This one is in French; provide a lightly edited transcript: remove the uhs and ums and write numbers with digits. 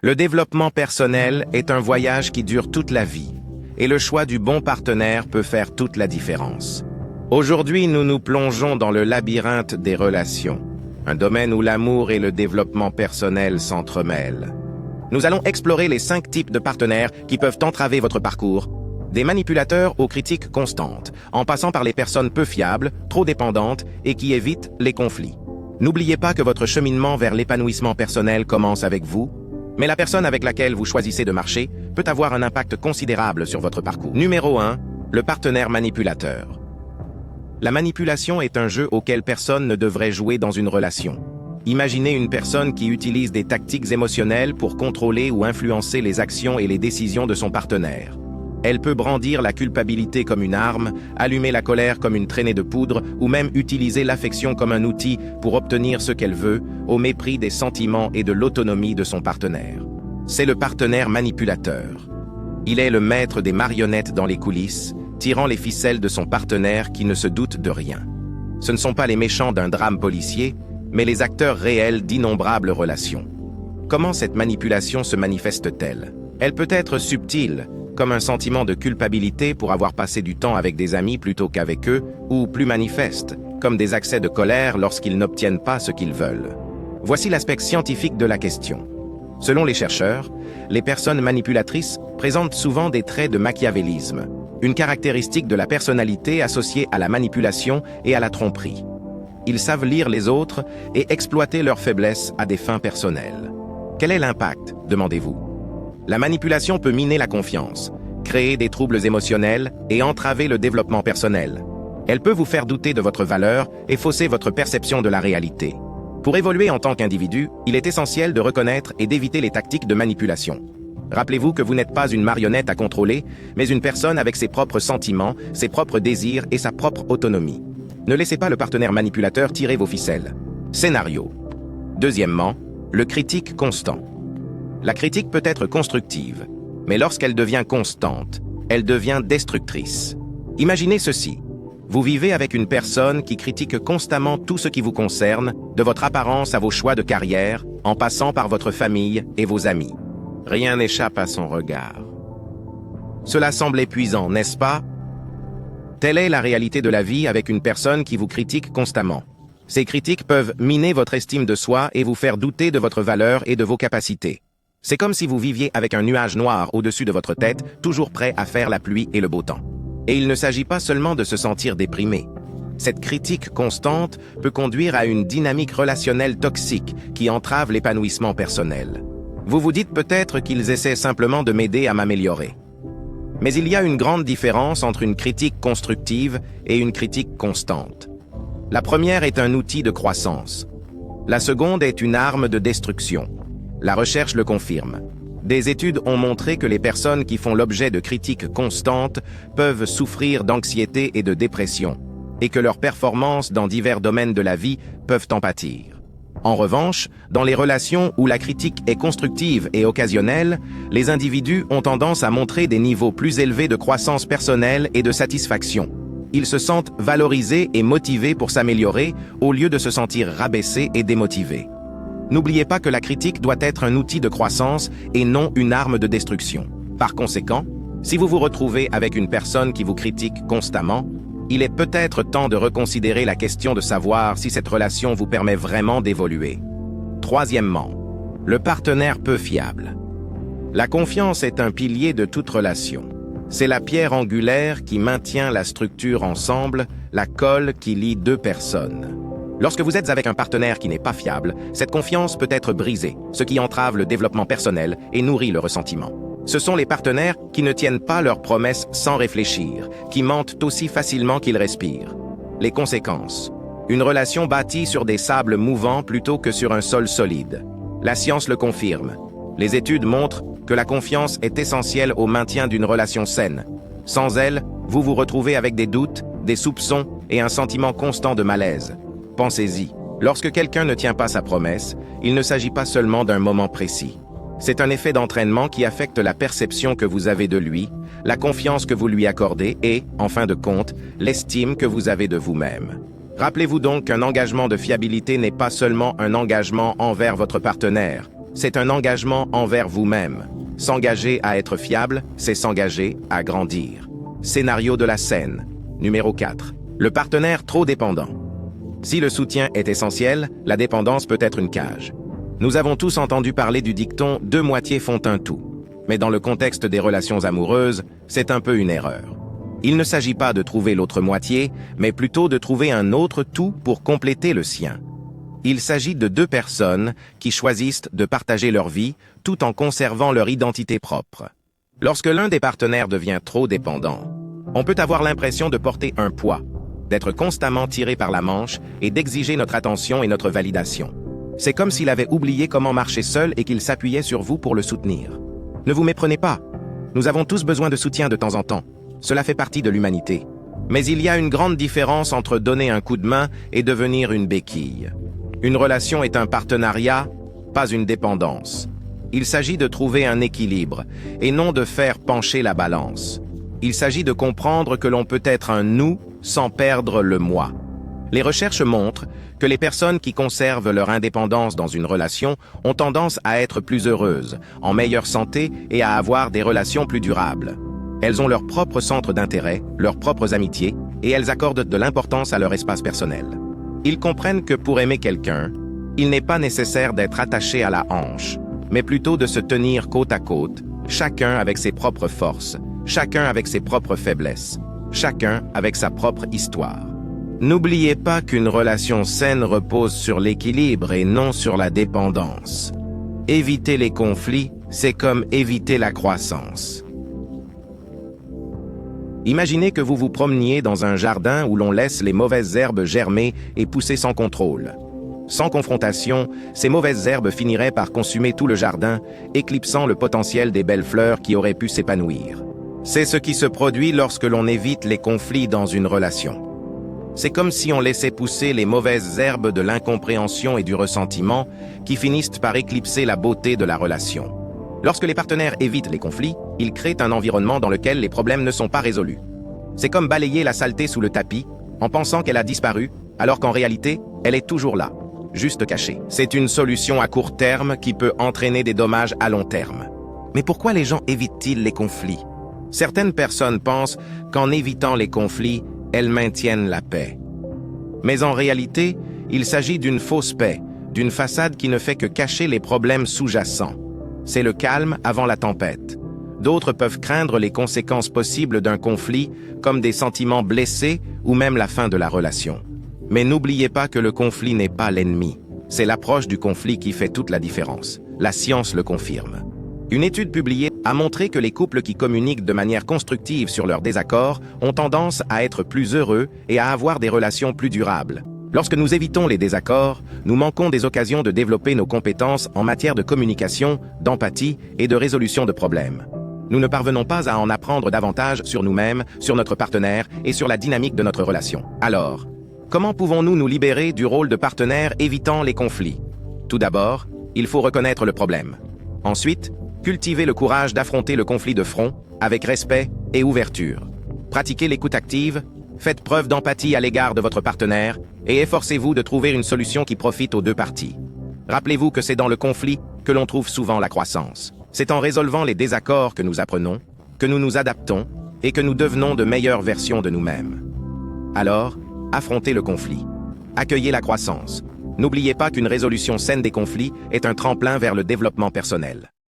Le développement personnel est un voyage qui dure toute la vie, et le choix du bon partenaire peut faire toute la différence. Aujourd'hui, nous nous plongeons dans le labyrinthe des relations, un domaine où l'amour et le développement personnel s'entremêlent. Nous allons explorer les 5 types de partenaires qui peuvent entraver votre parcours, des manipulateurs aux critiques constantes, en passant par les personnes peu fiables, trop dépendantes et qui évitent les conflits. N'oubliez pas que votre cheminement vers l'épanouissement personnel commence avec vous, mais la personne avec laquelle vous choisissez de marcher peut avoir un impact considérable sur votre parcours. Numéro 1. Le partenaire manipulateur. La manipulation est un jeu auquel personne ne devrait jouer dans une relation. Imaginez une personne qui utilise des tactiques émotionnelles pour contrôler ou influencer les actions et les décisions de son partenaire. Elle peut brandir la culpabilité comme une arme, allumer la colère comme une traînée de poudre ou même utiliser l'affection comme un outil pour obtenir ce qu'elle veut, au mépris des sentiments et de l'autonomie de son partenaire. C'est le partenaire manipulateur. Il est le maître des marionnettes dans les coulisses, tirant les ficelles de son partenaire qui ne se doute de rien. Ce ne sont pas les méchants d'un drame policier, mais les acteurs réels d'innombrables relations. Comment cette manipulation se manifeste-t-elle? Elle peut être subtile, comme un sentiment de culpabilité pour avoir passé du temps avec des amis plutôt qu'avec eux, ou plus manifeste, comme des accès de colère lorsqu'ils n'obtiennent pas ce qu'ils veulent. Voici l'aspect scientifique de la question. Selon les chercheurs, les personnes manipulatrices présentent souvent des traits de machiavélisme, une caractéristique de la personnalité associée à la manipulation et à la tromperie. Ils savent lire les autres et exploiter leurs faiblesses à des fins personnelles. Quel est l'impact, demandez-vous? La manipulation peut miner la confiance, créer des troubles émotionnels et entraver le développement personnel. Elle peut vous faire douter de votre valeur et fausser votre perception de la réalité. Pour évoluer en tant qu'individu, il est essentiel de reconnaître et d'éviter les tactiques de manipulation. Rappelez-vous que vous n'êtes pas une marionnette à contrôler, mais une personne avec ses propres sentiments, ses propres désirs et sa propre autonomie. Ne laissez pas le partenaire manipulateur tirer vos ficelles. Scénario. Deuxièmement, le critique constant. La critique peut être constructive, mais lorsqu'elle devient constante, elle devient destructrice. Imaginez ceci. Vous vivez avec une personne qui critique constamment tout ce qui vous concerne, de votre apparence à vos choix de carrière, en passant par votre famille et vos amis. Rien n'échappe à son regard. Cela semble épuisant, n'est-ce pas? Telle est la réalité de la vie avec une personne qui vous critique constamment. Ces critiques peuvent miner votre estime de soi et vous faire douter de votre valeur et de vos capacités. C'est comme si vous viviez avec un nuage noir au-dessus de votre tête, toujours prêt à faire la pluie et le beau temps. Et il ne s'agit pas seulement de se sentir déprimé. Cette critique constante peut conduire à une dynamique relationnelle toxique qui entrave l'épanouissement personnel. Vous vous dites peut-être qu'ils essaient simplement de m'aider à m'améliorer. Mais il y a une grande différence entre une critique constructive et une critique constante. La première est un outil de croissance. La seconde est une arme de destruction. La recherche le confirme. Des études ont montré que les personnes qui font l'objet de critiques constantes peuvent souffrir d'anxiété et de dépression, et que leurs performances dans divers domaines de la vie peuvent en pâtir. En revanche, dans les relations où la critique est constructive et occasionnelle, les individus ont tendance à montrer des niveaux plus élevés de croissance personnelle et de satisfaction. Ils se sentent valorisés et motivés pour s'améliorer au lieu de se sentir rabaissés et démotivés. N'oubliez pas que la critique doit être un outil de croissance et non une arme de destruction. Par conséquent, si vous vous retrouvez avec une personne qui vous critique constamment, il est peut-être temps de reconsidérer la question de savoir si cette relation vous permet vraiment d'évoluer. Troisièmement, le partenaire peu fiable. La confiance est un pilier de toute relation. C'est la pierre angulaire qui maintient la structure ensemble, la colle qui lie deux personnes. Lorsque vous êtes avec un partenaire qui n'est pas fiable, cette confiance peut être brisée, ce qui entrave le développement personnel et nourrit le ressentiment. Ce sont les partenaires qui ne tiennent pas leurs promesses sans réfléchir, qui mentent aussi facilement qu'ils respirent. Les conséquences. Une relation bâtie sur des sables mouvants plutôt que sur un sol solide. La science le confirme. Les études montrent que la confiance est essentielle au maintien d'une relation saine. Sans elle, vous vous retrouvez avec des doutes, des soupçons et un sentiment constant de malaise. Pensez-y, lorsque quelqu'un ne tient pas sa promesse, il ne s'agit pas seulement d'un moment précis. C'est un effet d'entraînement qui affecte la perception que vous avez de lui, la confiance que vous lui accordez et, en fin de compte, l'estime que vous avez de vous-même. Rappelez-vous donc qu'un engagement de fiabilité n'est pas seulement un engagement envers votre partenaire, C'est un engagement envers vous-même. S'engager à être fiable, c'est s'engager à grandir. Scénario de la scène. Numéro 4. Le partenaire trop dépendant. Si le soutien est essentiel, la dépendance peut être une cage. Nous avons tous entendu parler du dicton « deux moitiés font un tout ». Mais dans le contexte des relations amoureuses, c'est un peu une erreur. Il ne s'agit pas de trouver l'autre moitié, mais plutôt de trouver un autre tout pour compléter le sien. Il s'agit de deux personnes qui choisissent de partager leur vie tout en conservant leur identité propre. Lorsque l'un des partenaires devient trop dépendant, on peut avoir l'impression de porter un poids, d'être constamment tiré par la manche et d'exiger notre attention et notre validation. C'est comme s'il avait oublié comment marcher seul et qu'il s'appuyait sur vous pour le soutenir. Ne vous méprenez pas. Nous avons tous besoin de soutien de temps en temps. Cela fait partie de l'humanité. Mais il y a une grande différence entre donner un coup de main et devenir une béquille. Une relation est un partenariat, pas une dépendance. Il s'agit de trouver un équilibre et non de faire pencher la balance. Il s'agit de comprendre que l'on peut être un nous sans perdre le moi. Les recherches montrent que les personnes qui conservent leur indépendance dans une relation ont tendance à être plus heureuses, en meilleure santé et à avoir des relations plus durables. Elles ont leur propre centre d'intérêt, leurs propres amitiés, et elles accordent de l'importance à leur espace personnel. Ils comprennent que pour aimer quelqu'un, il n'est pas nécessaire d'être attaché à la hanche, mais plutôt de se tenir côte à côte, chacun avec ses propres forces, chacun avec ses propres faiblesses, chacun avec sa propre histoire. N'oubliez pas qu'une relation saine repose sur l'équilibre et non sur la dépendance. Éviter les conflits, c'est comme éviter la croissance. Imaginez que vous vous promeniez dans un jardin où l'on laisse les mauvaises herbes germer et pousser sans contrôle. Sans confrontation, ces mauvaises herbes finiraient par consumer tout le jardin, éclipsant le potentiel des belles fleurs qui auraient pu s'épanouir. C'est ce qui se produit lorsque l'on évite les conflits dans une relation. C'est comme si on laissait pousser les mauvaises herbes de l'incompréhension et du ressentiment qui finissent par éclipser la beauté de la relation. Lorsque les partenaires évitent les conflits, ils créent un environnement dans lequel les problèmes ne sont pas résolus. C'est comme balayer la saleté sous le tapis en pensant qu'elle a disparu, alors qu'en réalité, elle est toujours là, juste cachée. C'est une solution à court terme qui peut entraîner des dommages à long terme. Mais pourquoi les gens évitent-ils les conflits? Certaines personnes pensent qu'en évitant les conflits, elles maintiennent la paix. Mais en réalité, il s'agit d'une fausse paix, d'une façade qui ne fait que cacher les problèmes sous-jacents. C'est le calme avant la tempête. D'autres peuvent craindre les conséquences possibles d'un conflit, comme des sentiments blessés ou même la fin de la relation. Mais n'oubliez pas que le conflit n'est pas l'ennemi. C'est l'approche du conflit qui fait toute la différence. La science le confirme. Une étude publiée a montré que les couples qui communiquent de manière constructive sur leurs désaccords ont tendance à être plus heureux et à avoir des relations plus durables. Lorsque nous évitons les désaccords, nous manquons des occasions de développer nos compétences en matière de communication, d'empathie et de résolution de problèmes. Nous ne parvenons pas à en apprendre davantage sur nous-mêmes, sur notre partenaire et sur la dynamique de notre relation. Alors, comment pouvons-nous nous libérer du rôle de partenaire évitant les conflits? Tout d'abord, il faut reconnaître le problème. Ensuite, cultivez le courage d'affronter le conflit de front, avec respect et ouverture. Pratiquez l'écoute active, faites preuve d'empathie à l'égard de votre partenaire et efforcez-vous de trouver une solution qui profite aux deux parties. Rappelez-vous que c'est dans le conflit que l'on trouve souvent la croissance. C'est en résolvant les désaccords que nous apprenons, que nous nous adaptons et que nous devenons de meilleures versions de nous-mêmes. Alors, affrontez le conflit. Accueillez la croissance. N'oubliez pas qu'une résolution saine des conflits est un tremplin vers le développement personnel.